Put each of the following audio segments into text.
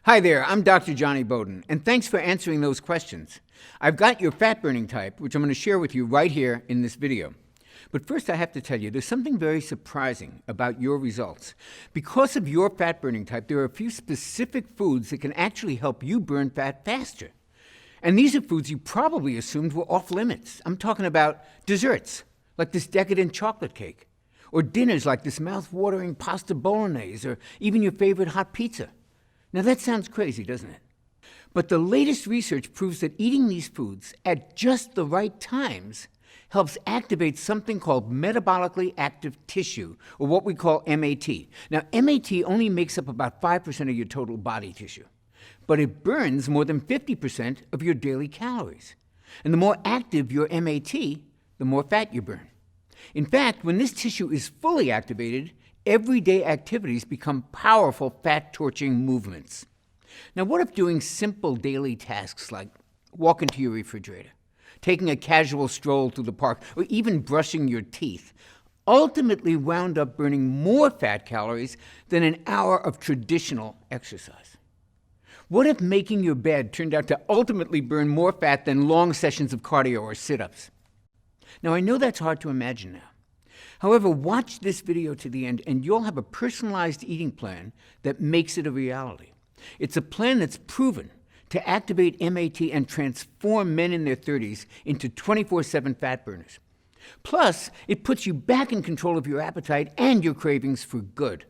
Hi there, I'm Dr. Johnny Bowden, and thanks for answering those questions. I've got your fat-burning type, which I'm going to share with you right here in this video. But first I have to tell you, there's something very surprising about your results. Because of your fat-burning type, there are a few specific foods that can actually help you burn fat faster. And these are foods you probably assumed were off limits. I'm talking about desserts, like this decadent chocolate cake, or dinners like this mouth-watering pasta bolognese, or even your favorite hot pizza. Now that sounds crazy, doesn't it? But the latest research proves that eating these foods at just the right times helps activate something called metabolically active tissue, or what we call MAT. Now, MAT only makes up about 5% of your total body tissue, but it burns more than 50% of your daily calories. And the more active your MAT, the more fat you burn. In fact, when this tissue is fully activated, everyday activities become powerful fat-torching movements. Now, what if doing simple daily tasks like walking to your refrigerator, taking a casual stroll through the park, or even brushing your teeth ultimately wound up burning more fat calories than an hour of traditional exercise? What if making your bed turned out to ultimately burn more fat than long sessions of cardio or sit-ups? Now, I know that's hard to imagine now. However, watch this video to the end and you'll have a personalized eating plan that makes it a reality. It's a plan that's proven to activate MAT and transform men in their 30s into 24/7 fat burners. Plus, it puts you back in control of your appetite and your cravings for good.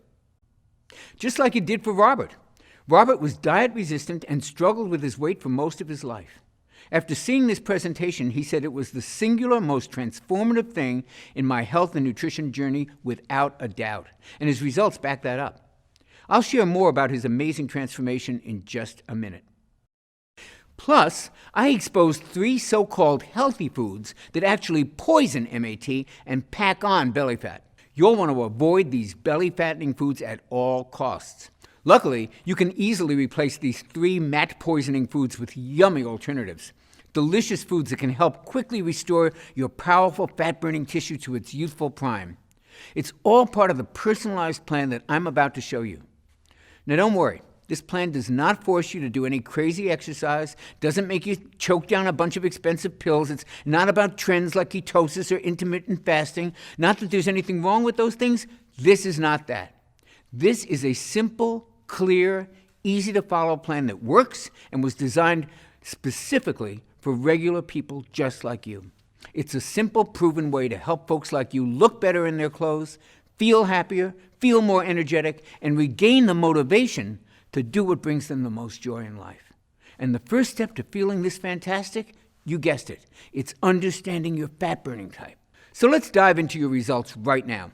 Just like it did for Robert. Robert was diet resistant and struggled with his weight for most of his life. After seeing this presentation, he said it was the singular most transformative thing in my health and nutrition journey without a doubt. And his results back that up. I'll share more about his amazing transformation in just a minute. Plus, I exposed 3 so-called healthy foods that actually poison MAT and pack on belly fat. You'll want to avoid these belly-fattening foods at all costs. Luckily, you can easily replace these 3 MAT-poisoning foods with yummy alternatives. Delicious foods that can help quickly restore your powerful fat-burning tissue to its youthful prime. It's all part of the personalized plan that I'm about to show you. Now don't worry, this plan does not force you to do any crazy exercise, doesn't make you choke down a bunch of expensive pills. It's not about trends like ketosis or intermittent fasting. Not that there's anything wrong with those things. This is not that. This is a simple, clear, easy-to-follow plan that works and was designed specifically for regular people just like you. It's a simple, proven way to help folks like you look better in their clothes, feel happier, feel more energetic, and regain the motivation to do what brings them the most joy in life. And the first step to feeling this fantastic, you guessed it, it's understanding your fat-burning type. So let's dive into your results right now.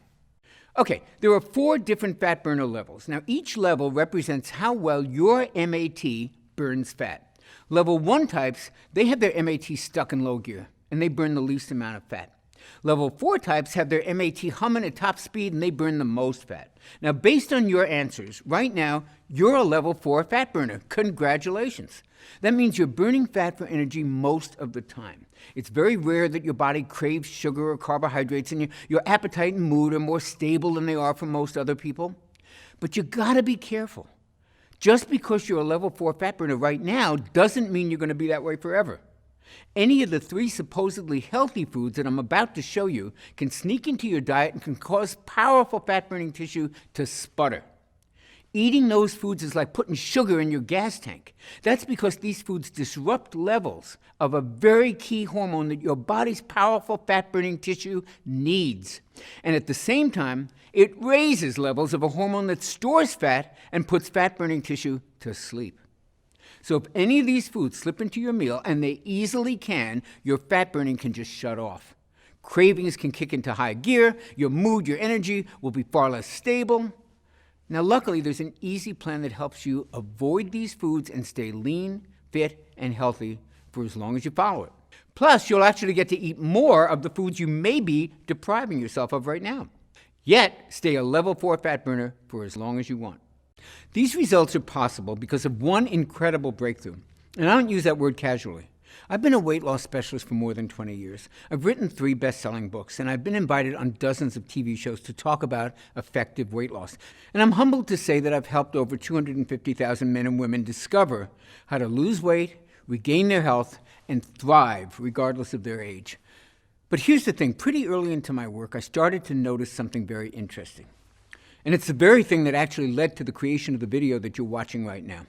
Okay, there are 4 different fat burner levels. Now, each level represents how well your MAT burns fat. Level 1 types, they have their MAT stuck in low gear, and they burn the least amount of fat. Level 4 types have their MAT humming at top speed, and they burn the most fat. Now, based on your answers, right now, you're a level 4 fat burner. Congratulations. That means you're burning fat for energy most of the time. It's very rare that your body craves sugar or carbohydrates, and your appetite and mood are more stable than they are for most other people. But you gotta be careful. Just because you're a level 4 fat burner right now doesn't mean you're gonna be that way forever. Any of the 3 supposedly healthy foods that I'm about to show you can sneak into your diet and can cause powerful fat-burning tissue to sputter. Eating those foods is like putting sugar in your gas tank. That's because these foods disrupt levels of a very key hormone that your body's powerful fat-burning tissue needs. And at the same time, it raises levels of a hormone that stores fat and puts fat-burning tissue to sleep. So if any of these foods slip into your meal, and they easily can, your fat burning can just shut off. Cravings can kick into high gear, your mood, your energy will be far less stable. Now luckily, there's an easy plan that helps you avoid these foods and stay lean, fit, and healthy for as long as you follow it. Plus, you'll actually get to eat more of the foods you may be depriving yourself of right now. Yet, stay a level 4 fat burner for as long as you want. These results are possible because of one incredible breakthrough, and I don't use that word casually. I've been a weight loss specialist for more than 20 years. I've written 3 best-selling books, and I've been invited on dozens of TV shows to talk about effective weight loss. And I'm humbled to say that I've helped over 250,000 men and women discover how to lose weight, regain their health, and thrive regardless of their age. But here's the thing. Pretty early into my work, I started to notice something very interesting. And it's the very thing that actually led to the creation of the video that you're watching right now.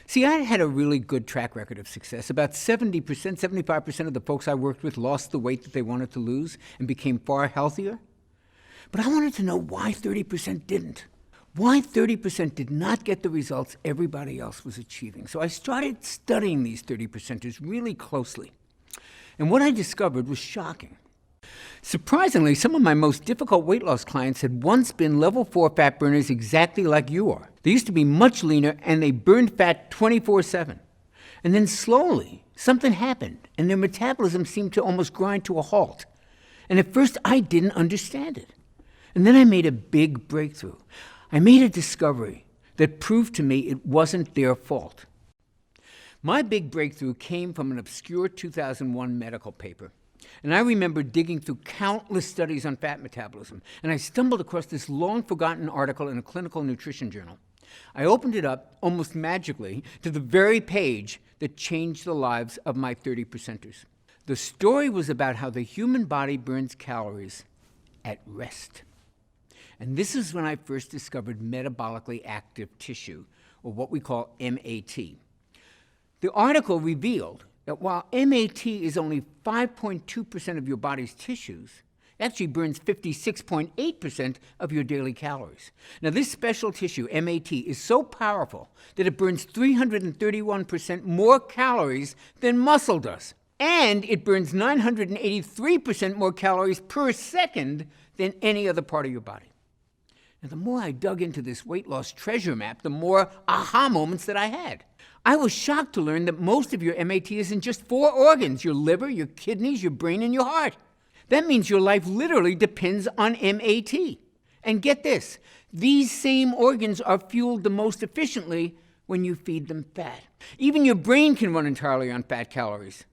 See, I had a really good track record of success. About 70%, 75% of the folks I worked with lost the weight that they wanted to lose and became far healthier. But I wanted to know why 30% didn't. Why 30% did not get the results everybody else was achieving. So I started studying these 30%ers really closely. And what I discovered was shocking. Surprisingly, some of my most difficult weight loss clients had once been level 4 fat burners exactly like you are. They used to be much leaner and they burned fat 24/7. And then slowly, something happened and their metabolism seemed to almost grind to a halt. And at first, I didn't understand it. And then I made a big breakthrough. I made a discovery that proved to me it wasn't their fault. My big breakthrough came from an obscure 2001 medical paper. And I remember digging through countless studies on fat metabolism, and I stumbled across this long-forgotten article in a clinical nutrition journal. I opened it up, almost magically, to the very page that changed the lives of my 30%ers. The story was about how the human body burns calories at rest. And this is when I first discovered metabolically active tissue, or what we call MAT. The article revealed that while MAT is only 5.2% of your body's tissues, it actually burns 56.8% of your daily calories. Now, this special tissue, MAT, is so powerful that it burns 331% more calories than muscle does. And it burns 983% more calories per second than any other part of your body. Now, the more I dug into this weight loss treasure map, the more aha moments that I had. I was shocked to learn that most of your MAT is in just 4 organs: your liver, your kidneys, your brain, and your heart. That means your life literally depends on MAT. And get this, these same organs are fueled the most efficiently when you feed them fat. Even your brain can run entirely on fat calories.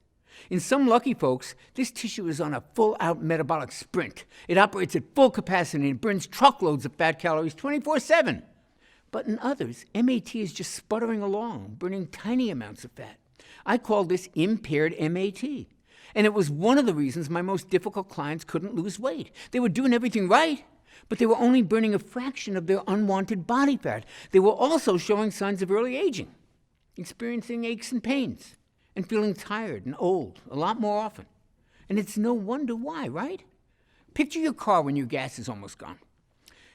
In some lucky folks, this tissue is on a full-out metabolic sprint. It operates at full capacity and burns truckloads of fat calories 24/7. But in others, MAT is just sputtering along, burning tiny amounts of fat. I call this impaired MAT. And it was one of the reasons my most difficult clients couldn't lose weight. They were doing everything right, but they were only burning a fraction of their unwanted body fat. They were also showing signs of early aging, experiencing aches and pains, and feeling tired and old a lot more often. And it's no wonder why, right? Picture your car when your gas is almost gone.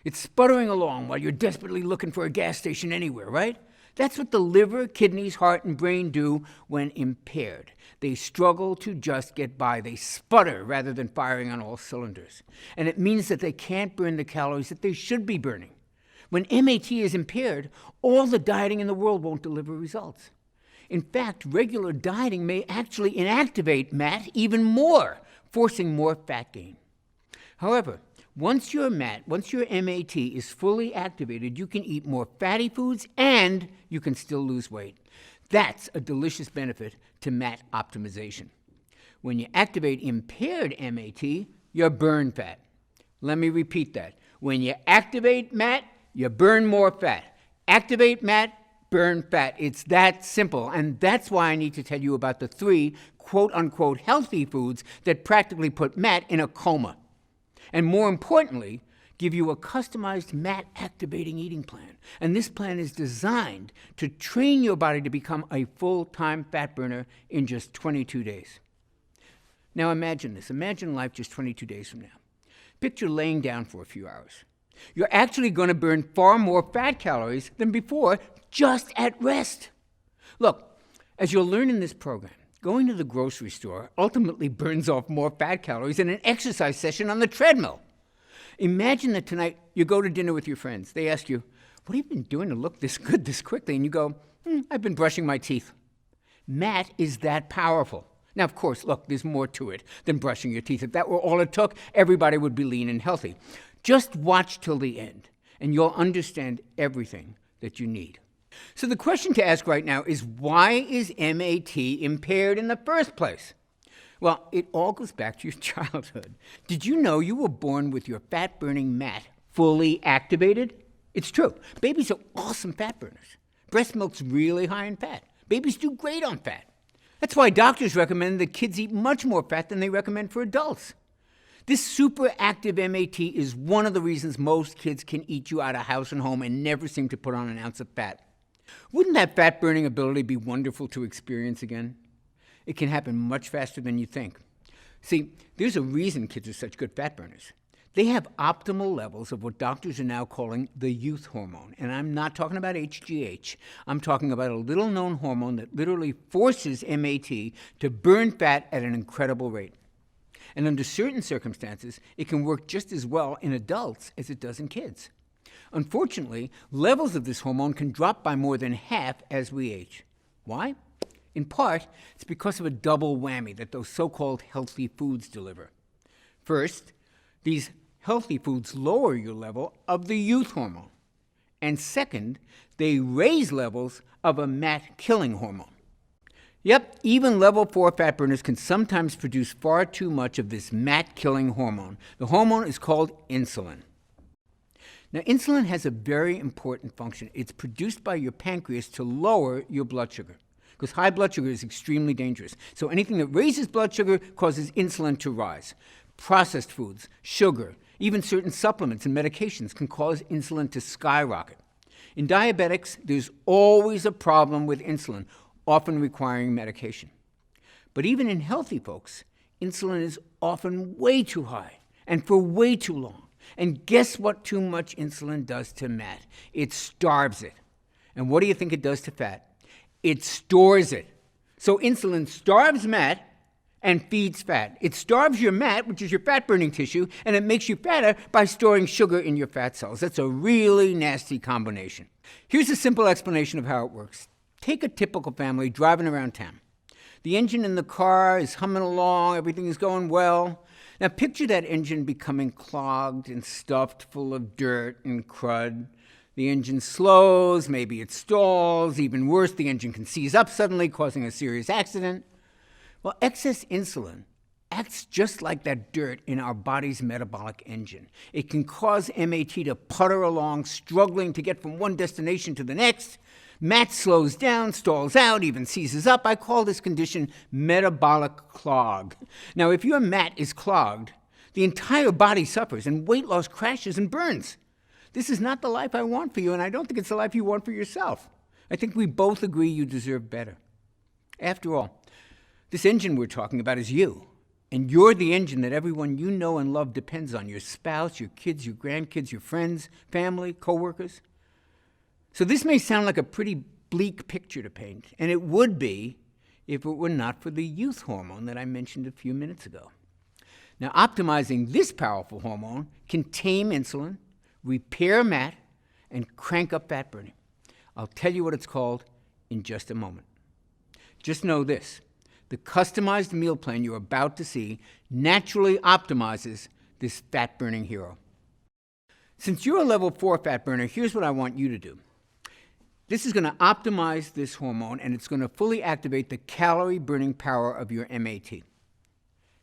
It's sputtering along while you're desperately looking for a gas station anywhere, right? That's what the liver, kidneys, heart, and brain do when impaired. They struggle to just get by. They sputter rather than firing on all cylinders. And it means that they can't burn the calories that they should be burning. When MAT is impaired, all the dieting in the world won't deliver results. In fact, regular dieting may actually inactivate MAT even more, forcing more fat gain. However, once your MAT is fully activated, you can eat more fatty foods and you can still lose weight. That's a delicious benefit to MAT optimization. When you activate impaired MAT, you burn fat. Let me repeat that. When you activate MAT, you burn more fat. Activate MAT, burn fat. It's that simple. And that's why I need to tell you about the 3 quote-unquote healthy foods that practically put MAT in a coma. And more importantly, give you a customized MAT-activating eating plan. And this plan is designed to train your body to become a full-time fat burner in just 22 days. Now imagine this. Imagine life just 22 days from now. Picture laying down for a few hours. You're actually going to burn far more fat calories than before just at rest. Look, as you'll learn in this program, going to the grocery store ultimately burns off more fat calories than an exercise session on the treadmill. Imagine that tonight you go to dinner with your friends. They ask you, "What have you been doing to look this good this quickly?" And you go, "I've been brushing my teeth." MAT is that powerful. Now, of course, look, there's more to it than brushing your teeth. If that were all it took, everybody would be lean and healthy. Just watch till the end, and you'll understand everything that you need. So the question to ask right now is, why is MAT impaired in the first place? Well, it all goes back to your childhood. Did you know you were born with your fat-burning MAT fully activated? It's true. Babies are awesome fat burners. Breast milk's really high in fat. Babies do great on fat. That's why doctors recommend that kids eat much more fat than they recommend for adults. This super active MAT is one of the reasons most kids can eat you out of house and home and never seem to put on an ounce of fat. Wouldn't that fat-burning ability be wonderful to experience again? It can happen much faster than you think. See, there's a reason kids are such good fat burners. They have optimal levels of what doctors are now calling the youth hormone. And I'm not talking about HGH. I'm talking about a little-known hormone that literally forces MAT to burn fat at an incredible rate. And under certain circumstances, it can work just as well in adults as it does in kids. Unfortunately, levels of this hormone can drop by more than half as we age. Why? In part, it's because of a double whammy that those so-called healthy foods deliver. First, these healthy foods lower your level of the youth hormone. And second, they raise levels of a MAT-killing hormone. Yep, even level 4 fat burners can sometimes produce far too much of this MAT-killing hormone. The hormone is called insulin. Now, insulin has a very important function. It's produced by your pancreas to lower your blood sugar, because high blood sugar is extremely dangerous. So anything that raises blood sugar causes insulin to rise. Processed foods, sugar, even certain supplements and medications can cause insulin to skyrocket. In diabetics, there's always a problem with insulin, often requiring medication. But even in healthy folks, insulin is often way too high and for way too long. And guess what too much insulin does to MAT? It starves it. And what do you think it does to fat? It stores it. So insulin starves MAT and feeds fat. It starves your MAT, which is your fat-burning tissue, and it makes you fatter by storing sugar in your fat cells. That's a really nasty combination. Here's a simple explanation of how it works. Take a typical family driving around town. The engine in the car is humming along, everything is going well. Now picture that engine becoming clogged and stuffed full of dirt and crud. The engine slows, maybe it stalls. Even worse, the engine can seize up suddenly, causing a serious accident. Well, excess insulin acts just like that dirt in our body's metabolic engine. It can cause MAT to putter along, struggling to get from one destination to the next. MAT slows down, stalls out, even seizes up. I call this condition metabolic clog. Now, if your MAT is clogged, the entire body suffers and weight loss crashes and burns. This is not the life I want for you, and I don't think it's the life you want for yourself. I think we both agree you deserve better. After all, this engine we're talking about is you, and you're the engine that everyone you know and love depends on: your spouse, your kids, your grandkids, your friends, family, coworkers. So this may sound like a pretty bleak picture to paint, and it would be if it were not for the youth hormone that I mentioned a few minutes ago. Now, optimizing this powerful hormone can tame insulin, repair MAT, and crank up fat burning. I'll tell you what it's called in just a moment. Just know this: the customized meal plan you're about to see naturally optimizes this fat-burning hero. Since you're a level 4 fat burner, here's what I want you to do. This is going to optimize this hormone, and it's going to fully activate the calorie-burning power of your MAT.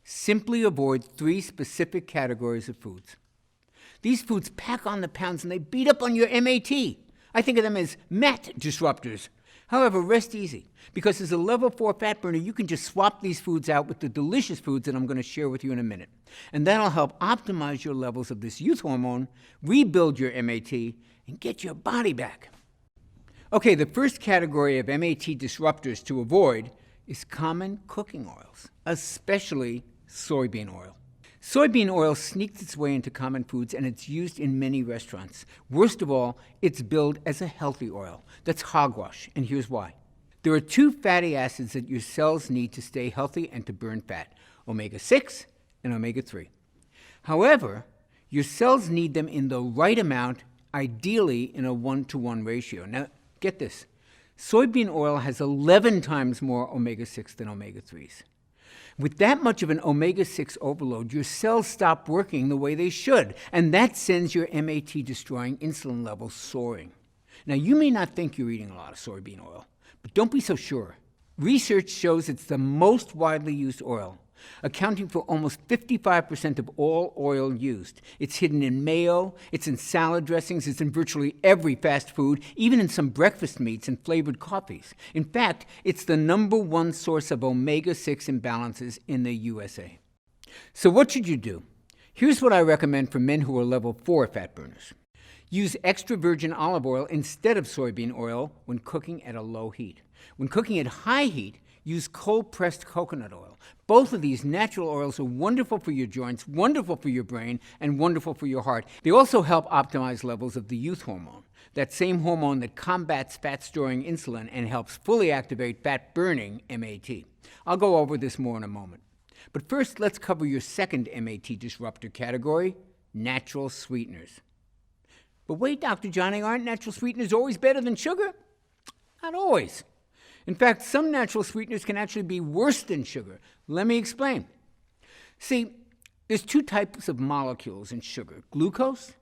Simply avoid 3 specific categories of foods. These foods pack on the pounds, and they beat up on your MAT. I think of them as MAT disruptors. However, rest easy, because as a level 4 fat burner, you can just swap these foods out with the delicious foods that I'm going to share with you in a minute. And that'll help optimize your levels of this youth hormone, rebuild your MAT, and get your body back. Okay, the first category of MAT disruptors to avoid is common cooking oils, especially soybean oil. Soybean oil sneaks its way into common foods, and it's used in many restaurants. Worst of all, it's billed as a healthy oil. That's hogwash, and here's why. There are 2 fatty acids that your cells need to stay healthy and to burn fat: omega-6 and omega-3. However, your cells need them in the right amount, ideally in a 1-to-1 ratio. Now, get this. Soybean oil has 11 times more omega-6 than omega-3s. With that much of an omega-6 overload, your cells stop working the way they should, and that sends your MAT-destroying insulin levels soaring. Now, you may not think you're eating a lot of soybean oil, but don't be so sure. Research shows it's the most widely used oil, accounting for almost 55% of all oil used. It's hidden in mayo, it's in salad dressings, it's in virtually every fast food, even in some breakfast meats and flavored coffees. In fact, it's the #1 source of omega-6 imbalances in the USA. So what should you do? Here's what I recommend for men who are level 4 fat burners. Use extra virgin olive oil instead of soybean oil when cooking at a low heat. When cooking at high heat, use cold-pressed coconut oil. Both of these natural oils are wonderful for your joints, wonderful for your brain, and wonderful for your heart. They also help optimize levels of the youth hormone, that same hormone that combats fat-storing insulin and helps fully activate fat-burning MAT. I'll go over this more in a moment. But first, let's cover your second MAT disruptor category, natural sweeteners. But wait, Dr. Johnny, aren't natural sweeteners always better than sugar? Not always. In fact, some natural sweeteners can actually be worse than sugar. Let me explain. See, there's 2 types of molecules in sugar, glucose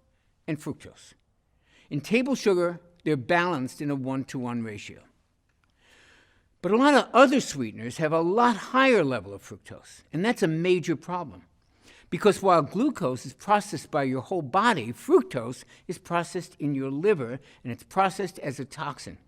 and fructose. In table sugar, they're balanced in a 1-to-1 ratio. But a lot of other sweeteners have a lot higher level of fructose, and that's a major problem. Because while glucose is processed by your whole body, fructose is processed in your liver, and it's processed as a toxin.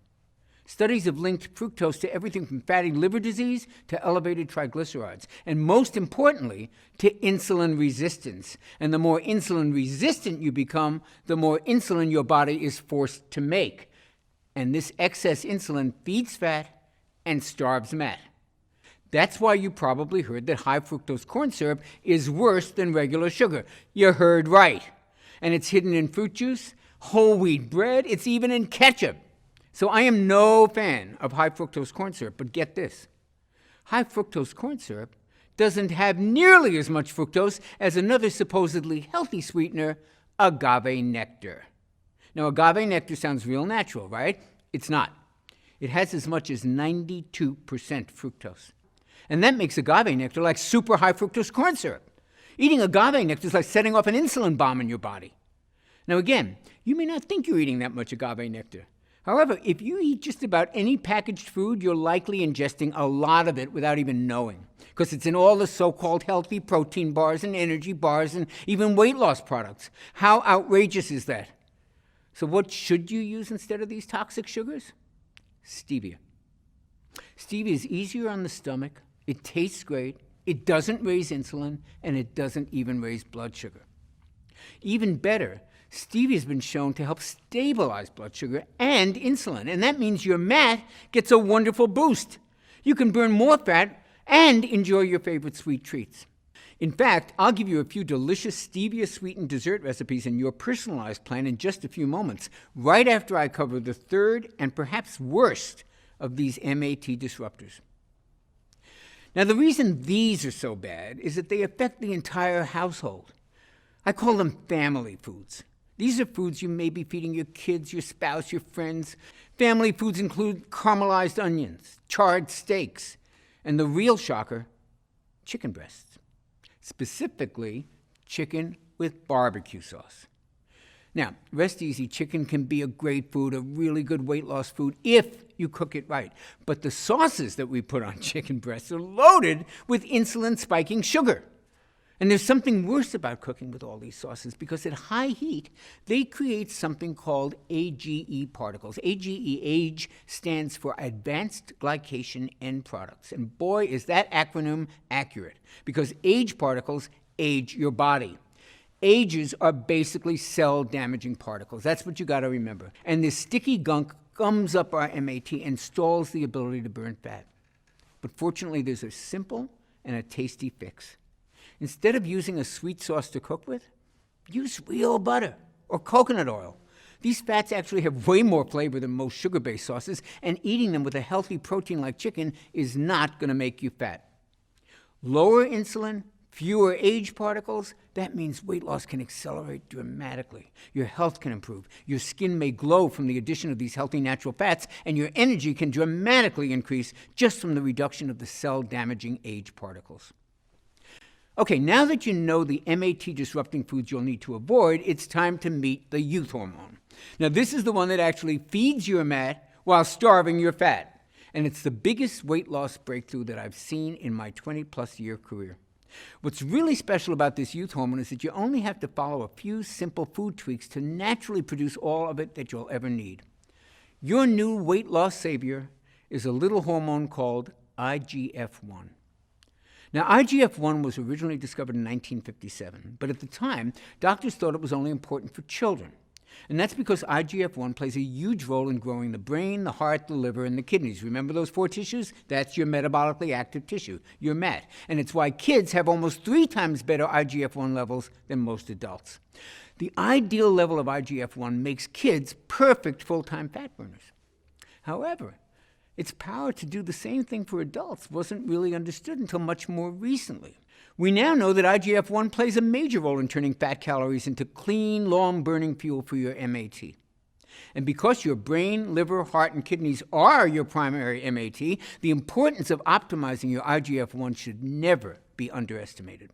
Studies have linked fructose to everything from fatty liver disease to elevated triglycerides, and most importantly, to insulin resistance. And the more insulin resistant you become, the more insulin your body is forced to make. And this excess insulin feeds fat and starves fat. That's why you probably heard that high fructose corn syrup is worse than regular sugar. You heard right. And it's hidden in fruit juice, whole wheat bread, it's even in ketchup. So I am no fan of high fructose corn syrup, but get this. High fructose corn syrup doesn't have nearly as much fructose as another supposedly healthy sweetener, agave nectar. Now, agave nectar sounds real natural, right? It's not. It has as much as 92% fructose. And that makes agave nectar like super high fructose corn syrup. Eating agave nectar is like setting off an insulin bomb in your body. Now again, you may not think you're eating that much agave nectar. However, if you eat just about any packaged food, you're likely ingesting a lot of it without even knowing, because it's in all the so-called healthy protein bars and energy bars and even weight loss products. How outrageous is that? So what should you use instead of these toxic sugars? Stevia. Stevia is easier on the stomach, it tastes great, it doesn't raise insulin, and it doesn't even raise blood sugar. Even better, stevia has been shown to help stabilize blood sugar and insulin, and that means your MAT gets a wonderful boost. You can burn more fat and enjoy your favorite sweet treats. In fact, I'll give you a few delicious stevia-sweetened dessert recipes in your personalized plan in just a few moments, right after I cover the third and perhaps worst of these MAT disruptors. Now, the reason these are so bad is that they affect the entire household. I call them family foods. These are foods you may be feeding your kids, your spouse, your friends. Family foods include caramelized onions, charred steaks, and the real shocker, chicken breasts. Specifically, chicken with barbecue sauce. Now, rest easy, chicken can be a great food, a really good weight loss food, if you cook it right. But the sauces that we put on chicken breasts are loaded with insulin-spiking sugar. And there's something worse about cooking with all these sauces, because at high heat, they create something called AGE particles. AGE stands for Advanced Glycation End Products. And boy, is that acronym accurate, because age particles age your body. Ages are basically cell-damaging particles. That's what you got to remember. And this sticky gunk gums up our MAT and stalls the ability to burn fat. But fortunately, there's a simple and a tasty fix. Instead of using a sweet sauce to cook with, use real butter or coconut oil. These fats actually have way more flavor than most sugar-based sauces, and eating them with a healthy protein like chicken is not going to make you fat. Lower insulin, fewer age particles, that means weight loss can accelerate dramatically. Your health can improve. Your skin may glow from the addition of these healthy natural fats, and your energy can dramatically increase just from the reduction of the cell-damaging age particles. Okay, now that you know the MAT-disrupting foods you'll need to avoid, it's time to meet the youth hormone. Now, this is the one that actually feeds your MAT while starving your fat. And it's the biggest weight loss breakthrough that I've seen in my 20-plus year career. What's really special about this youth hormone is that you only have to follow a few simple food tweaks to naturally produce all of it that you'll ever need. Your new weight loss savior is a little hormone called IGF-1. Now, IGF-1 was originally discovered in 1957, but at the time, doctors thought it was only important for children. And that's because IGF-1 plays a huge role in growing the brain, the heart, the liver, and the kidneys. Remember those 4 tissues? That's your metabolically active tissue, your MAT. And it's why kids have almost 3 times better IGF-1 levels than most adults. The ideal level of IGF-1 makes kids perfect full-time fat burners. However, its power to do the same thing for adults wasn't really understood until much more recently. We now know that IGF-1 plays a major role in turning fat calories into clean, long-burning fuel for your MAT. And because your brain, liver, heart, and kidneys are your primary MAT, the importance of optimizing your IGF-1 should never be underestimated.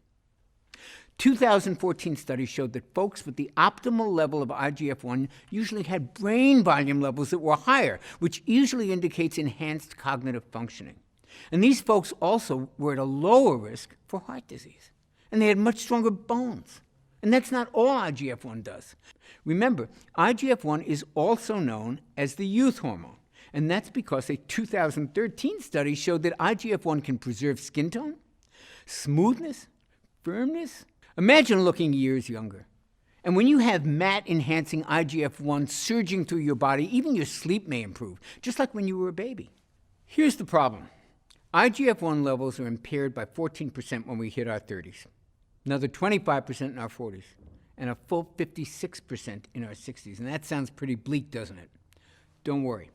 2014 studies showed that folks with the optimal level of IGF-1 usually had brain volume levels that were higher, which usually indicates enhanced cognitive functioning. And these folks also were at a lower risk for heart disease. And they had much stronger bones. And that's not all IGF-1 does. Remember, IGF-1 is also known as the youth hormone. And that's because a 2013 study showed that IGF-1 can preserve skin tone, smoothness, firmness. Imagine looking years younger. And when you have MAT-enhancing IGF-1 surging through your body, even your sleep may improve, just like when you were a baby. Here's the problem. IGF-1 levels are impaired by 14% when we hit our 30s, another 25% in our 40s, and a full 56% in our 60s. And that sounds pretty bleak, doesn't it? Don't worry.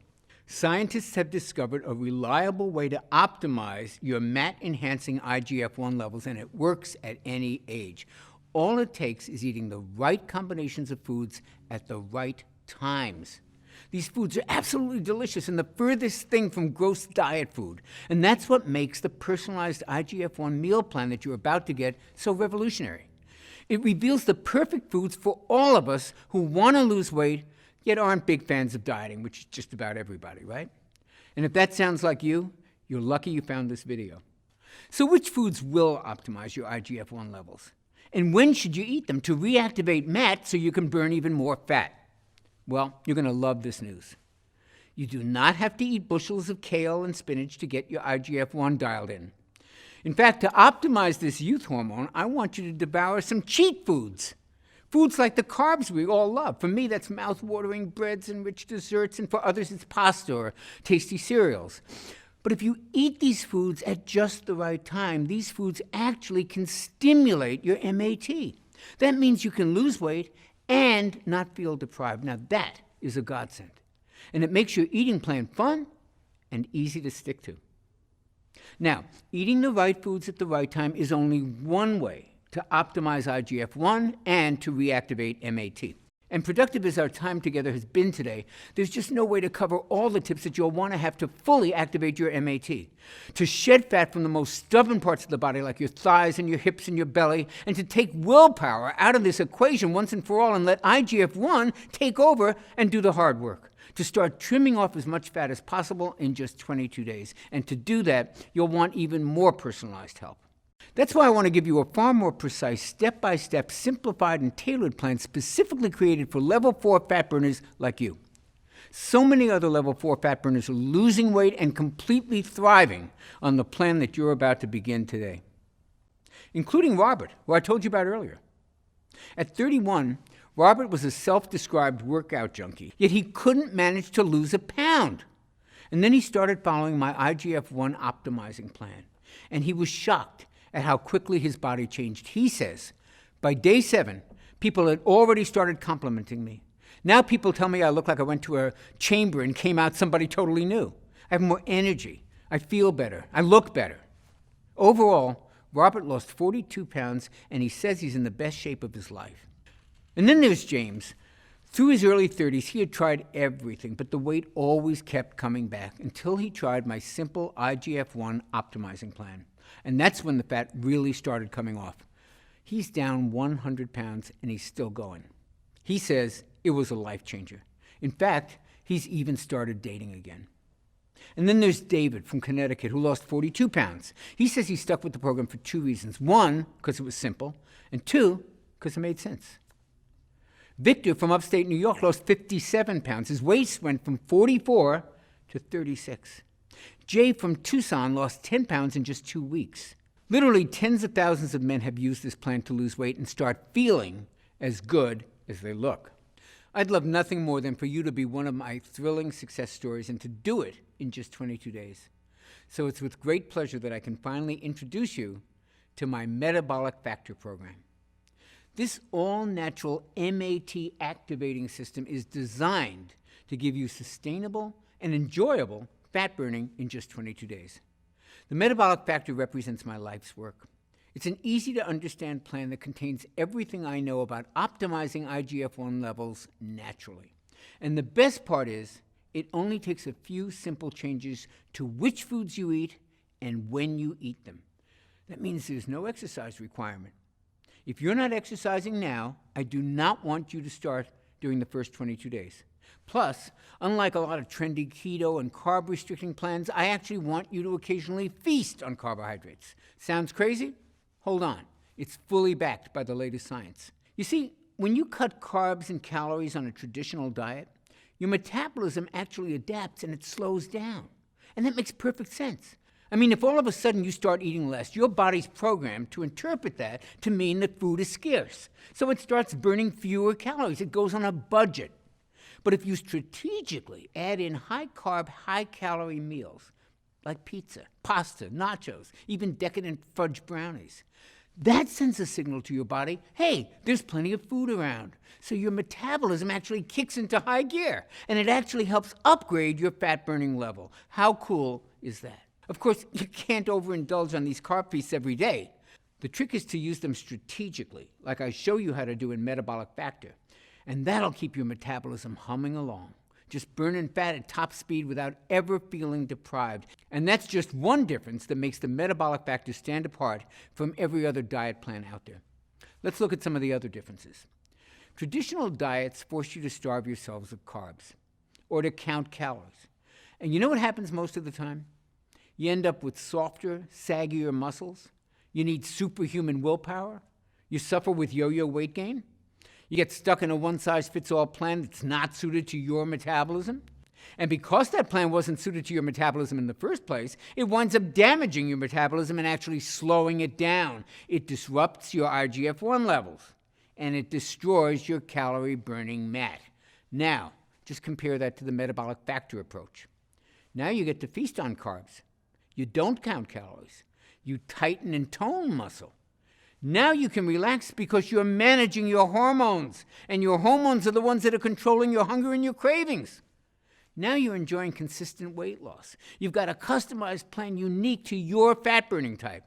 Scientists have discovered a reliable way to optimize your MAT-enhancing IGF-1 levels, and it works at any age. All it takes is eating the right combinations of foods at the right times. These foods are absolutely delicious and the furthest thing from gross diet food. And that's what makes the personalized IGF-1 meal plan that you're about to get so revolutionary. It reveals the perfect foods for all of us who want to lose weight, yet aren't big fans of dieting, which is just about everybody, right? And if that sounds like you, you're lucky you found this video. So which foods will optimize your IGF-1 levels? And when should you eat them to reactivate MAT so you can burn even more fat? Well, you're going to love this news. You do not have to eat bushels of kale and spinach to get your IGF-1 dialed in. In fact, to optimize this youth hormone, I want you to devour some cheat foods. Foods like the carbs we all love. For me, that's mouth-watering breads and rich desserts, and for others, it's pasta or tasty cereals. But if you eat these foods at just the right time, these foods actually can stimulate your MAT. That means you can lose weight and not feel deprived. Now that is a godsend. And it makes your eating plan fun and easy to stick to. Now, eating the right foods at the right time is only one way to optimize IGF-1 and to reactivate MAT. And productive as our time together has been today, there's just no way to cover all the tips that you'll want to have to fully activate your MAT. To shed fat from the most stubborn parts of the body, like your thighs and your hips and your belly, and to take willpower out of this equation once and for all and let IGF-1 take over and do the hard work. To start trimming off as much fat as possible in just 22 days. And to do that, you'll want even more personalized help. That's why I want to give you a far more precise, step-by-step, simplified, and tailored plan specifically created for level 4 fat burners like you. So many other level 4 fat burners are losing weight and completely thriving on the plan that you're about to begin today, including Robert, who I told you about earlier. At 31, Robert was a self-described workout junkie, yet he couldn't manage to lose a pound. And then he started following my IGF-1 optimizing plan, and he was shocked at how quickly his body changed. He says, by day 7, people had already started complimenting me. Now people tell me I look like I went to a chamber and came out somebody totally new. I have more energy. I feel better. I look better. Overall, Robert lost 42 pounds, and he says he's in the best shape of his life. And then there's James, Through his early 30s, he had tried everything, but the weight always kept coming back until he tried my simple IGF-1 optimizing plan. And that's when the fat really started coming off. He's down 100 pounds and he's still going. He says it was a life changer. In fact, he's even started dating again. And then there's David from Connecticut, who lost 42 pounds. He says he stuck with the program for 2 reasons. 1, because it was simple, and 2, because it made sense. Victor from upstate New York lost 57 pounds. His waist went from 44 to 36. Jay from Tucson lost 10 pounds in just 2 weeks. Literally tens of thousands of men have used this plan to lose weight and start feeling as good as they look. I'd love nothing more than for you to be one of my thrilling success stories and to do it in just 22 days. So it's with great pleasure that I can finally introduce you to my Metabolic Factor program. This all-natural MAT activating system is designed to give you sustainable and enjoyable fat burning in just 22 days. The Metabolic Factor represents my life's work. It's an easy-to-understand plan that contains everything I know about optimizing IGF-1 levels naturally. And the best part is, it only takes a few simple changes to which foods you eat and when you eat them. That means there's no exercise requirement. If you're not exercising now, I do not want you to start during the first 22 days. Plus, unlike a lot of trendy keto and carb-restricting plans, I actually want you to occasionally feast on carbohydrates. Sounds crazy? Hold on. It's fully backed by the latest science. You see, when you cut carbs and calories on a traditional diet, your metabolism actually adapts and it slows down. And that makes perfect sense. I mean, if all of a sudden you start eating less, your body's programmed to interpret that to mean that food is scarce. So it starts burning fewer calories. It goes on a budget. But if you strategically add in high-carb, high-calorie meals, like pizza, pasta, nachos, even decadent fudge brownies, that sends a signal to your body, hey, there's plenty of food around. So your metabolism actually kicks into high gear, and it actually helps upgrade your fat-burning level. How cool is that? Of course, you can't overindulge on these carb feasts every day. The trick is to use them strategically, like I show you how to do in Metabolic Factor. And that'll keep your metabolism humming along, just burning fat at top speed without ever feeling deprived. And that's just one difference that makes the Metabolic Factor stand apart from every other diet plan out there. Let's look at some of the other differences. Traditional diets force you to starve yourselves of carbs or to count calories. And you know what happens most of the time? You end up with softer, saggier muscles. You need superhuman willpower. You suffer with yo-yo weight gain. You get stuck in a one-size-fits-all plan that's not suited to your metabolism. And because that plan wasn't suited to your metabolism in the first place, it winds up damaging your metabolism and actually slowing it down. It disrupts your IGF-1 levels, and it destroys your calorie-burning MAT. Now, just compare that to the Metabolic Factor approach. Now you get to feast on carbs. You don't count calories. You tighten and tone muscle. Now you can relax because you're managing your hormones, and your hormones are the ones that are controlling your hunger and your cravings. Now you're enjoying consistent weight loss. You've got a customized plan unique to your fat-burning type.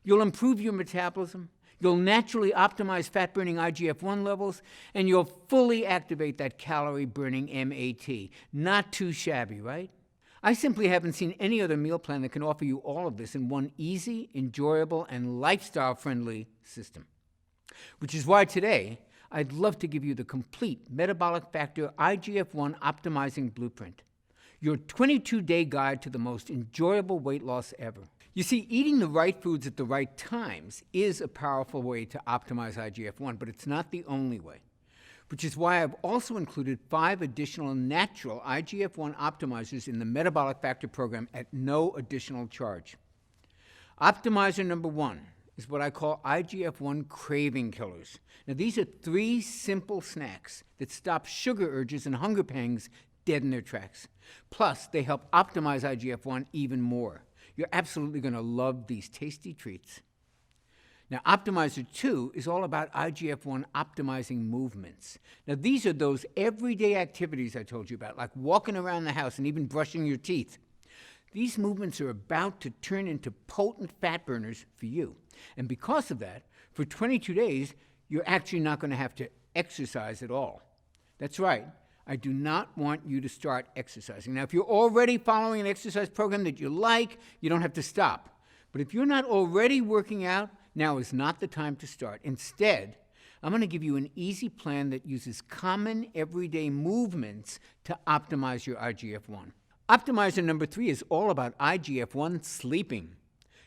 You'll improve your metabolism, you'll naturally optimize fat-burning IGF-1 levels, and you'll fully activate that calorie-burning MAT. Not too shabby, right? I simply haven't seen any other meal plan that can offer you all of this in one easy, enjoyable, and lifestyle-friendly system. Which is why today, I'd love to give you the complete Metabolic Factor IGF-1 Optimizing Blueprint, your 22-day guide to the most enjoyable weight loss ever. You see, eating the right foods at the right times is a powerful way to optimize IGF-1, but it's not the only way. Which is why I've also included 5 additional natural IGF-1 optimizers in the Metabolic Factor program at no additional charge. Optimizer number 1 is what I call IGF-1 craving killers. Now, these are 3 simple snacks that stop sugar urges and hunger pangs dead in their tracks. Plus, they help optimize IGF-1 even more. You're absolutely going to love these tasty treats. Now, Optimizer 2 is all about IGF-1 optimizing movements. Now, these are those everyday activities I told you about, like walking around the house and even brushing your teeth. These movements are about to turn into potent fat burners for you. And because of that, for 22 days, you're actually not going to have to exercise at all. That's right. I do not want you to start exercising. Now, if you're already following an exercise program that you like, you don't have to stop. But if you're not already working out, now is not the time to start. Instead, I'm going to give you an easy plan that uses common everyday movements to optimize your IGF-1. Optimizer number 3 is all about IGF-1 sleeping.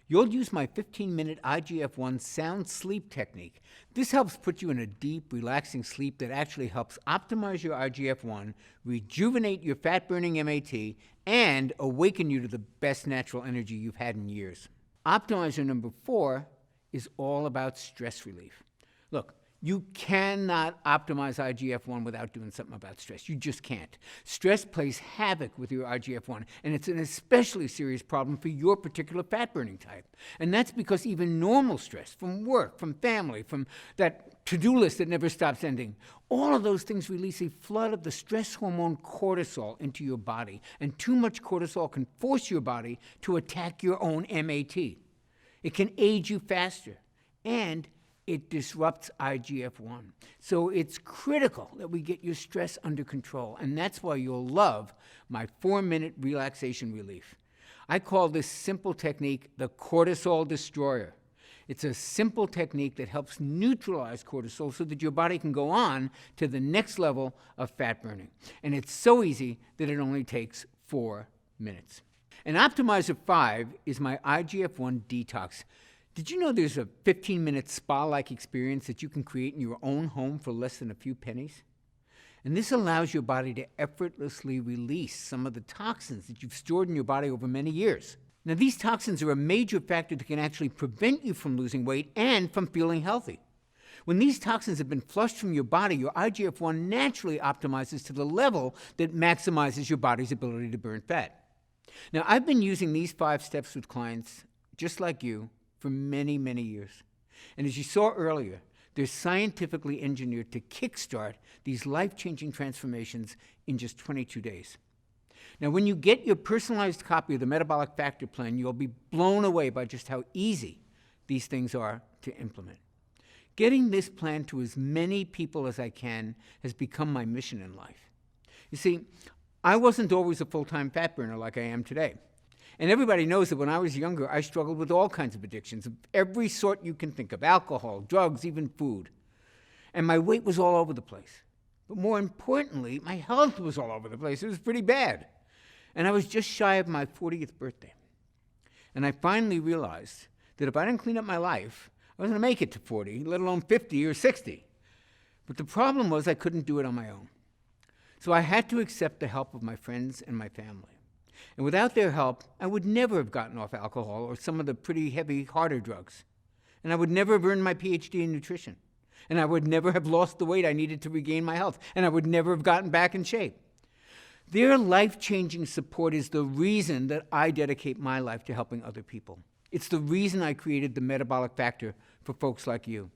You'll use my 15-minute IGF-1 sound sleep technique. This helps put you in a deep, relaxing sleep that actually helps optimize your IGF-1, rejuvenate your fat-burning MAT, and awaken you to the best natural energy you've had in years. Optimizer number 4 is all about stress relief. Look, you cannot optimize IGF-1 without doing something about stress. You just can't. Stress plays havoc with your IGF-1, and it's an especially serious problem for your particular fat-burning type. And that's because even normal stress from work, from family, from that to-do list that never stops ending, all of those things release a flood of the stress hormone cortisol into your body, and too much cortisol can force your body to attack your own MAT. It can age you faster, and it disrupts IGF-1. So it's critical that we get your stress under control, and that's why you'll love my 4-minute relaxation relief. I call this simple technique the cortisol destroyer. It's a simple technique that helps neutralize cortisol so that your body can go on to the next level of fat burning. And it's so easy that it only takes 4 minutes. And Optimizer 5 is my IGF-1 detox. Did you know there's a 15-minute spa-like experience that you can create in your own home for less than a few pennies? And this allows your body to effortlessly release some of the toxins that you've stored in your body over many years. Now, these toxins are a major factor that can actually prevent you from losing weight and from feeling healthy. When these toxins have been flushed from your body, your IGF-1 naturally optimizes to the level that maximizes your body's ability to burn fat. Now, I've been using these 5 steps with clients just like you for many, many years. And as you saw earlier, they're scientifically engineered to kickstart these life-changing transformations in just 22 days. Now, when you get your personalized copy of the Metabolic Factor Plan, you'll be blown away by just how easy these things are to implement. Getting this plan to as many people as I can has become my mission in life. You see, I wasn't always a full-time fat burner like I am today. And everybody knows that when I was younger, I struggled with all kinds of addictions of every sort you can think of: alcohol, drugs, even food. And my weight was all over the place. But more importantly, my health was all over the place. It was pretty bad. And I was just shy of my 40th birthday. And I finally realized that if I didn't clean up my life, I wasn't going to make it to 40, let alone 50 or 60. But the problem was I couldn't do it on my own. So I had to accept the help of my friends and my family. And without their help, I would never have gotten off alcohol or some of the pretty heavy, harder drugs. And I would never have earned my PhD in nutrition. And I would never have lost the weight I needed to regain my health. And I would never have gotten back in shape. Their life-changing support is the reason that I dedicate my life to helping other people. It's the reason I created the Metabolic Factor for folks like you.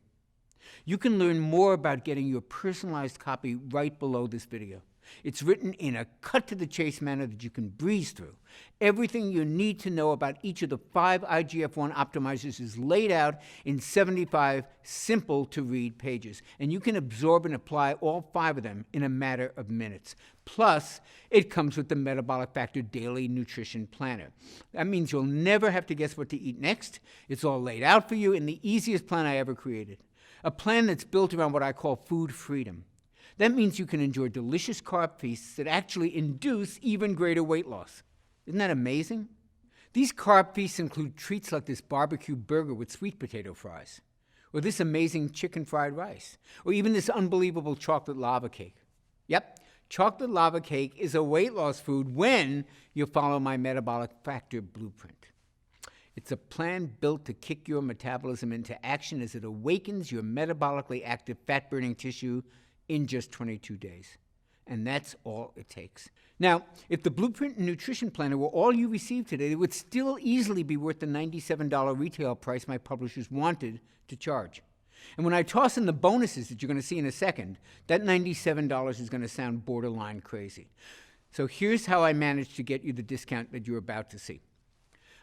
You can learn more about getting your personalized copy right below this video. It's written in a cut-to-the-chase manner that you can breeze through. Everything you need to know about each of the 5 IGF-1 optimizers is laid out in 75 simple-to-read pages, and you can absorb and apply all 5 of them in a matter of minutes. Plus, it comes with the Metabolic Factor Daily Nutrition Planner. That means you'll never have to guess what to eat next. It's all laid out for you in the easiest plan I ever created. A plan that's built around what I call food freedom. That means you can enjoy delicious carb feasts that actually induce even greater weight loss. Isn't that amazing? These carb feasts include treats like this barbecue burger with sweet potato fries, or this amazing chicken fried rice, or even this unbelievable chocolate lava cake. Yep, chocolate lava cake is a weight loss food when you follow my Metabolic Factor blueprint. It's a plan built to kick your metabolism into action as it awakens your metabolically active fat-burning tissue in just 22 days. And that's all it takes. Now, if the Blueprint and Nutrition Planner were all you received today, it would still easily be worth the $97 retail price my publishers wanted to charge. And when I toss in the bonuses that you're going to see in a second, that $97 is going to sound borderline crazy. So here's how I managed to get you the discount that you're about to see.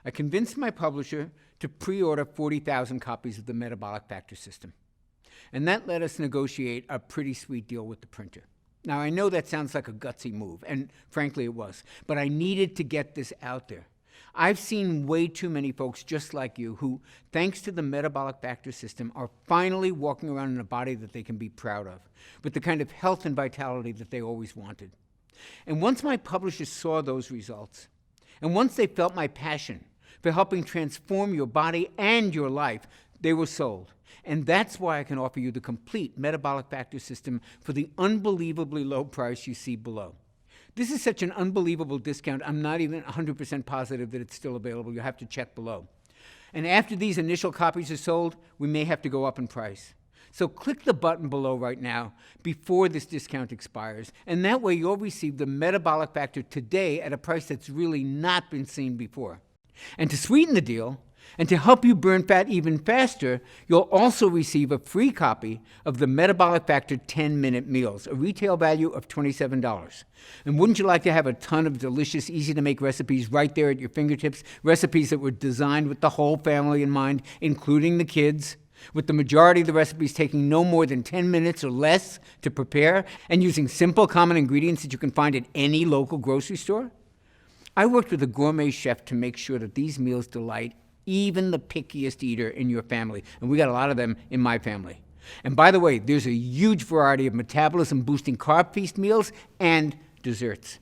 I convinced my publisher to pre-order 40,000 copies of the Metabolic Factor system. And that let us negotiate a pretty sweet deal with the printer. Now, I know that sounds like a gutsy move, and frankly it was, but I needed to get this out there. I've seen way too many folks just like you who, thanks to the metabolic factor system, are finally walking around in a body that they can be proud of, with the kind of health and vitality that they always wanted. And once my publishers saw those results, and once they felt my passion for helping transform your body and your life, they were sold. And that's why I can offer you the complete metabolic factor system for the unbelievably low price you see below. This is such an unbelievable discount, I'm not even 100% positive that it's still available. You'll have to check below. And after these initial copies are sold, we may have to go up in price. So click the button below right now before this discount expires, and that way you'll receive the metabolic factor today at a price that's really not been seen before. And to sweeten the deal, and to help you burn fat even faster, you'll also receive a free copy of the Metabolic Factor 10-Minute Meals, a retail value of $27. And wouldn't you like to have a ton of delicious, easy-to-make recipes right there at your fingertips, recipes that were designed with the whole family in mind, including the kids, with the majority of the recipes taking no more than 10 minutes or less to prepare, and using simple, common ingredients that you can find at any local grocery store? I worked with a gourmet chef to make sure that these meals delight even the pickiest eater in your family, and we got a lot of them in my family. And by the way, there's a huge variety of metabolism-boosting carb feast meals and desserts.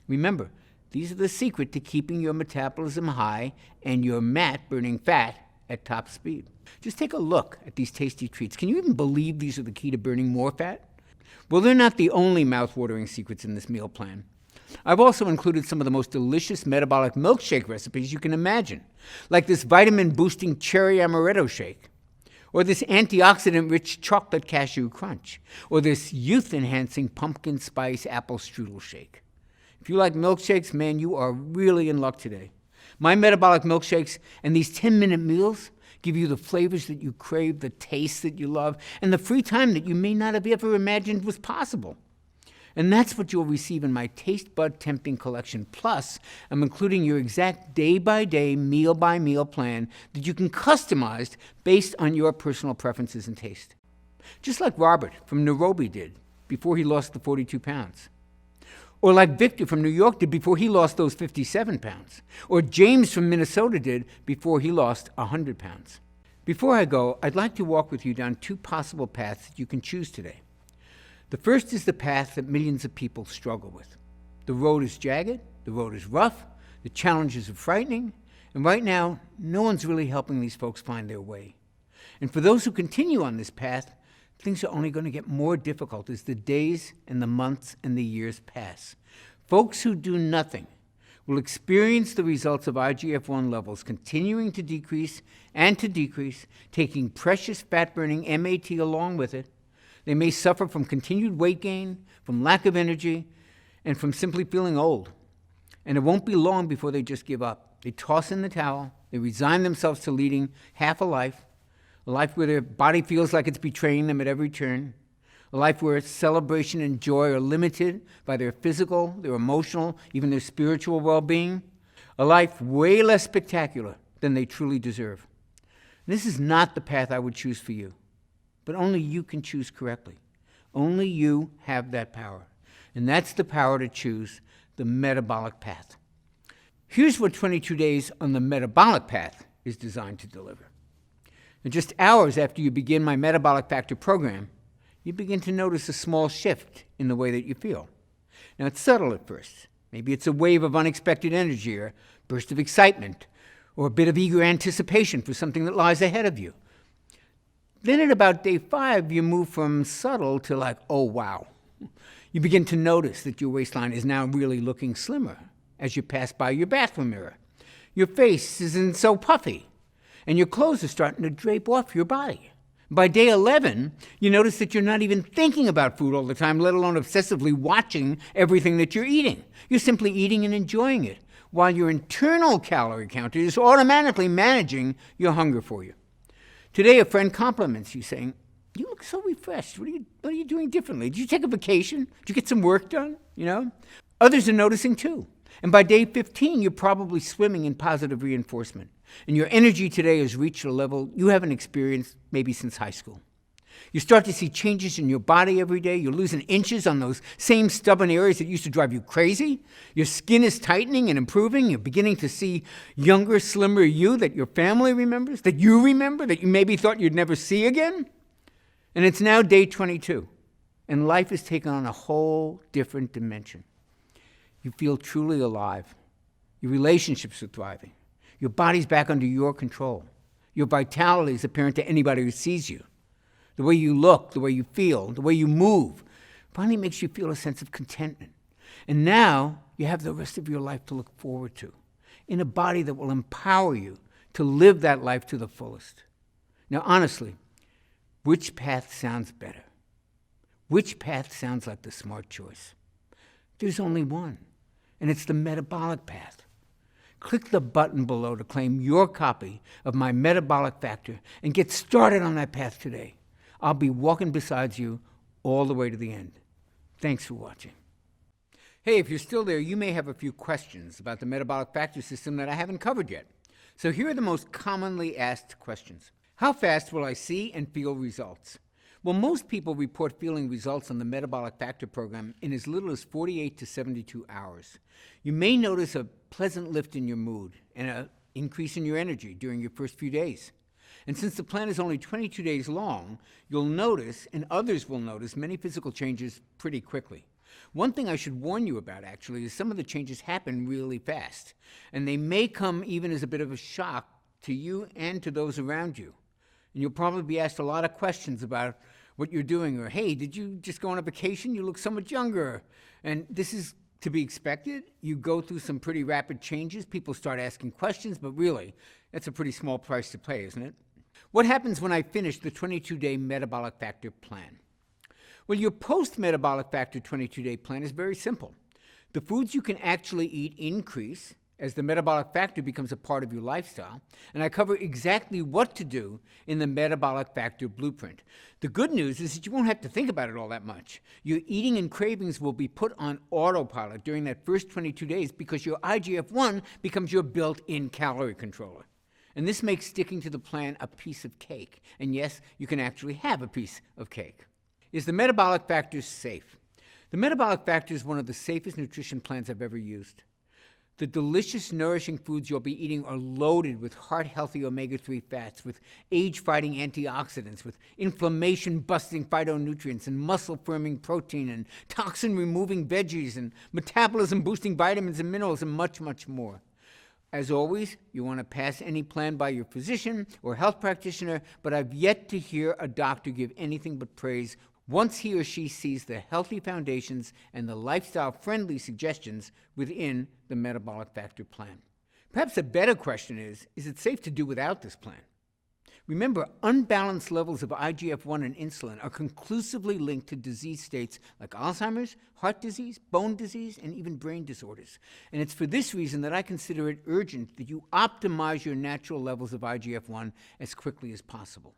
Remember, these are the secret to keeping your metabolism high and your burning fat at top speed. Just take a look at these tasty treats. Can you even believe these are the key to burning more fat? Well, they're not the only mouth-watering secrets in this meal plan. I've also included some of the most delicious metabolic milkshake recipes you can imagine, like this vitamin-boosting cherry amaretto shake, or this antioxidant-rich chocolate cashew crunch, or this youth-enhancing pumpkin spice apple strudel shake. If you like milkshakes, man, you are really in luck today. My metabolic milkshakes and these 10-minute meals give you the flavors that you crave, the taste that you love, and the free time that you may not have ever imagined was possible. And that's what you'll receive in my Taste Bud Tempting collection. Plus, I'm including your exact day-by-day, meal-by-meal plan that you can customize based on your personal preferences and taste. Just like Robert from Nairobi did before he lost the 42 pounds. Or like Victor from New York did before he lost those 57 pounds. Or James from Minnesota did before he lost 100 pounds. Before I go, I'd like to walk with you down two possible paths that you can choose today. The first is the path that millions of people struggle with. The road is jagged, the road is rough, the challenges are frightening, and right now, no one's really helping these folks find their way. And for those who continue on this path, things are only going to get more difficult as the days and the months and the years pass. Folks who do nothing will experience the results of IGF-1 levels continuing to decrease, taking precious fat-burning MAT along with it. They may suffer from continued weight gain, from lack of energy, and from simply feeling old. And it won't be long before they just give up. They toss in the towel, they resign themselves to leading half a life where their body feels like it's betraying them at every turn, a life where celebration and joy are limited by their physical, their emotional, even their spiritual well-being, a life way less spectacular than they truly deserve. This is not the path I would choose for you. But only you can choose correctly. Only you have that power. And that's the power to choose the metabolic path. Here's what 22 days on the metabolic path is designed to deliver. And just hours after you begin my Metabolic Factor program, you begin to notice a small shift in the way that you feel. Now, it's subtle at first. Maybe it's a wave of unexpected energy or a burst of excitement or a bit of eager anticipation for something that lies ahead of you. Then at about day 5, you move from subtle to like, oh, wow. You begin to notice that your waistline is now really looking slimmer as you pass by your bathroom mirror. Your face isn't so puffy, and your clothes are starting to drape off your body. By day 11, you notice that you're not even thinking about food all the time, let alone obsessively watching everything that you're eating. You're simply eating and enjoying it, while your internal calorie counter is automatically managing your hunger for you. Today, a friend compliments you, saying, "You look so refreshed. What are you doing differently? Did you take a vacation? Did you get some work done?" Others are noticing too. And by day 15, you're probably swimming in positive reinforcement. And your energy today has reached a level you haven't experienced maybe since high school. You start to see changes in your body every day. You're losing inches on those same stubborn areas that used to drive you crazy. Your skin is tightening and improving. You're beginning to see younger, slimmer you that your family remembers, that you remember, that you maybe thought you'd never see again. And it's now day 22, and life is taking on a whole different dimension. You feel truly alive. Your relationships are thriving. Your body's back under your control. Your vitality is apparent to anybody who sees you. The way you look, the way you feel, the way you move finally makes you feel a sense of contentment. And now you have the rest of your life to look forward to, in a body that will empower you to live that life to the fullest. Now, honestly, which path sounds better? Which path sounds like the smart choice? There's only one, and it's the metabolic path. Click the button below to claim your copy of my Metabolic Factor and get started on that path today. I'll be walking beside you all the way to the end. Thanks for watching. Hey, if you're still there, you may have a few questions about the metabolic factor system that I haven't covered yet. So here are the most commonly asked questions. How fast will I see and feel results? Well, most people report feeling results on the metabolic factor program in as little as 48 to 72 hours. You may notice a pleasant lift in your mood and an increase in your energy during your first few days. And since the plan is only 22 days long, you'll notice, and others will notice, many physical changes pretty quickly. One thing I should warn you about, actually, is some of the changes happen really fast, and they may come even as a bit of a shock to you and to those around you. And you'll probably be asked a lot of questions about what you're doing, or, hey, did you just go on a vacation? You look so much younger. And this is to be expected. You go through some pretty rapid changes. People start asking questions, but really, that's a pretty small price to pay, isn't it? What happens when I finish the 22-day metabolic factor plan? Well, your post-metabolic factor 22-day plan is very simple. The foods you can actually eat increase as the metabolic factor becomes a part of your lifestyle, and I cover exactly what to do in the metabolic factor blueprint. The good news is that you won't have to think about it all that much. Your eating and cravings will be put on autopilot during that first 22 days because your IGF-1 becomes your built-in calorie controller. And this makes sticking to the plan a piece of cake. And yes, you can actually have a piece of cake. Is the metabolic factor safe? The metabolic factor is one of the safest nutrition plans I've ever used. The delicious, nourishing foods you'll be eating are loaded with heart-healthy omega-3 fats, with age-fighting antioxidants, with inflammation-busting phytonutrients, and muscle-firming protein, and toxin-removing veggies, and metabolism-boosting vitamins and minerals, and much, much more. As always, you want to pass any plan by your physician or health practitioner, but I've yet to hear a doctor give anything but praise once he or she sees the healthy foundations and the lifestyle-friendly suggestions within the metabolic factor plan. Perhaps a better question is it safe to do without this plan? Remember, unbalanced levels of IGF-1 and insulin are conclusively linked to disease states like Alzheimer's, heart disease, bone disease, and even brain disorders. And it's for this reason that I consider it urgent that you optimize your natural levels of IGF-1 as quickly as possible.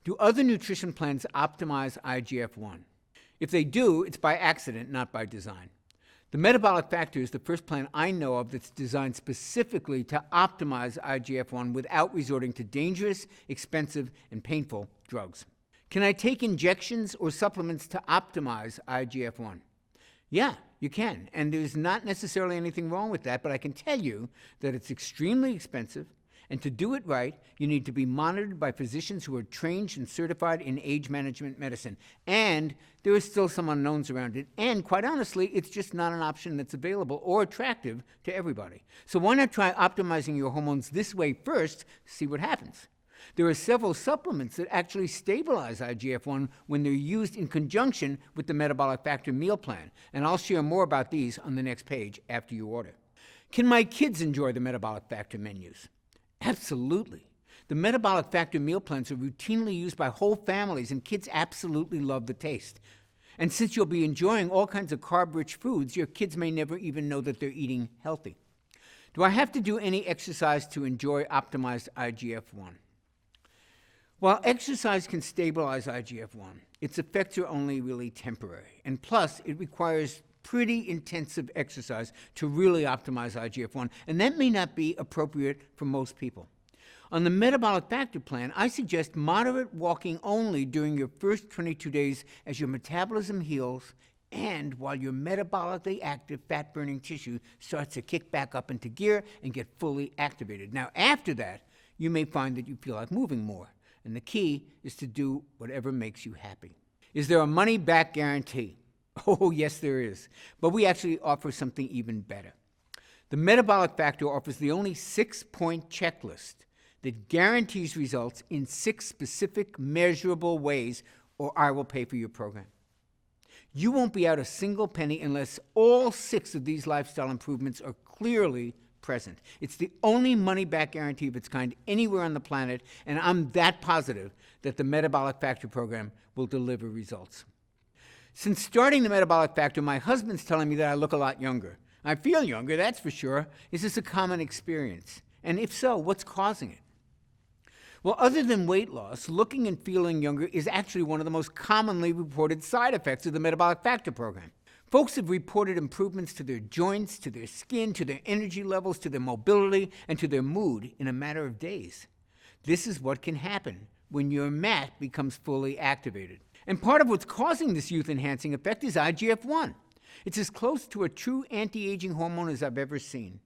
Do other nutrition plans optimize IGF-1? If they do, it's by accident, not by design. The metabolic factor is the first plan I know of that's designed specifically to optimize IGF-1 without resorting to dangerous, expensive, and painful drugs. Can I take injections or supplements to optimize IGF-1? Yeah, you can, and there's not necessarily anything wrong with that, but I can tell you that it's extremely expensive, and to do it right, you need to be monitored by physicians who are trained and certified in age management medicine. And there are still some unknowns around it. And quite honestly, it's just not an option that's available or attractive to everybody. So why not try optimizing your hormones this way first, see what happens? There are several supplements that actually stabilize IGF-1 when they're used in conjunction with the metabolic factor meal plan. And I'll share more about these on the next page after you order. Can my kids enjoy the metabolic factor menus? Absolutely. The metabolic factor meal plans are routinely used by whole families, and kids absolutely love the taste. And since you'll be enjoying all kinds of carb-rich foods, your kids may never even know that they're eating healthy. Do I have to do any exercise to enjoy optimized IGF-1? While exercise can stabilize IGF-1, its effects are only really temporary. And plus, it requires pretty intensive exercise to really optimize IGF-1, and that may not be appropriate for most people. On the metabolic factor plan, I suggest moderate walking only during your first 22 days as your metabolism heals and while your metabolically active fat-burning tissue starts to kick back up into gear and get fully activated. Now, after that, you may find that you feel like moving more, and the key is to do whatever makes you happy. Is there a money-back guarantee? Oh, yes, there is. But we actually offer something even better. The metabolic factor offers the only 6-point checklist that guarantees results in 6 specific measurable ways, or I will pay for your program. You won't be out a single penny unless all 6 of these lifestyle improvements are clearly present. It's the only money-back guarantee of its kind anywhere on the planet, and I'm that positive that the Metabolic Factor program will deliver results. Since starting the Metabolic Factor, my husband's telling me that I look a lot younger. I feel younger, that's for sure. Is this a common experience? And if so, what's causing it? Well, other than weight loss, looking and feeling younger is actually one of the most commonly reported side effects of the Metabolic Factor program. Folks have reported improvements to their joints, to their skin, to their energy levels, to their mobility, and to their mood in a matter of days. This is what can happen when your MAT becomes fully activated. And part of what's causing this youth-enhancing effect is IGF-1. It's as close to a true anti-aging hormone as I've ever seen.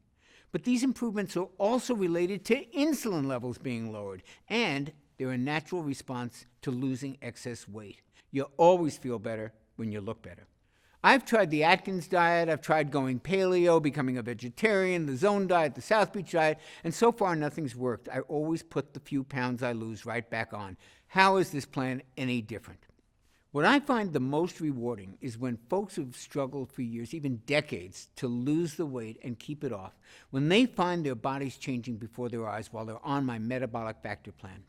But these improvements are also related to insulin levels being lowered, and they're a natural response to losing excess weight. You'll always feel better when you look better. I've tried the Atkins diet, I've tried going paleo, becoming a vegetarian, the Zone diet, the South Beach diet, and so far nothing's worked. I always put the few pounds I lose right back on. How is this plan any different? What I find the most rewarding is when folks who've struggled for years, even decades, to lose the weight and keep it off, when they find their bodies changing before their eyes while they're on my Metabolic Factor plan.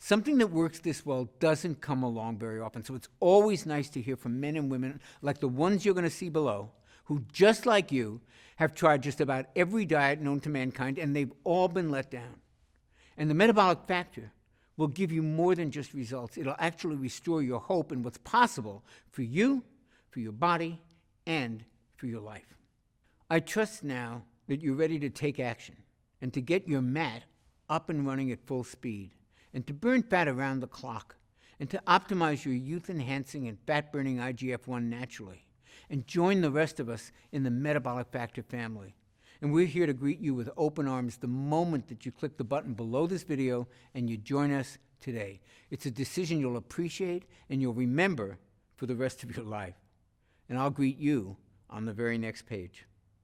Something that works this well doesn't come along very often, so it's always nice to hear from men and women like the ones you're going to see below, who, just like you, have tried just about every diet known to mankind, and they've all been let down. And the Metabolic Factor will give you more than just results. It'll actually restore your hope in what's possible for you, for your body, and for your life. I trust now that you're ready to take action and to get your MAT up and running at full speed, and to burn fat around the clock, and to optimize your youth-enhancing and fat-burning IGF-1 naturally, and join the rest of us in the Metabolic Factor family. And we're here to greet you with open arms the moment that you click the button below this video and you join us today. It's a decision you'll appreciate and you'll remember for the rest of your life. And I'll greet you on the very next page.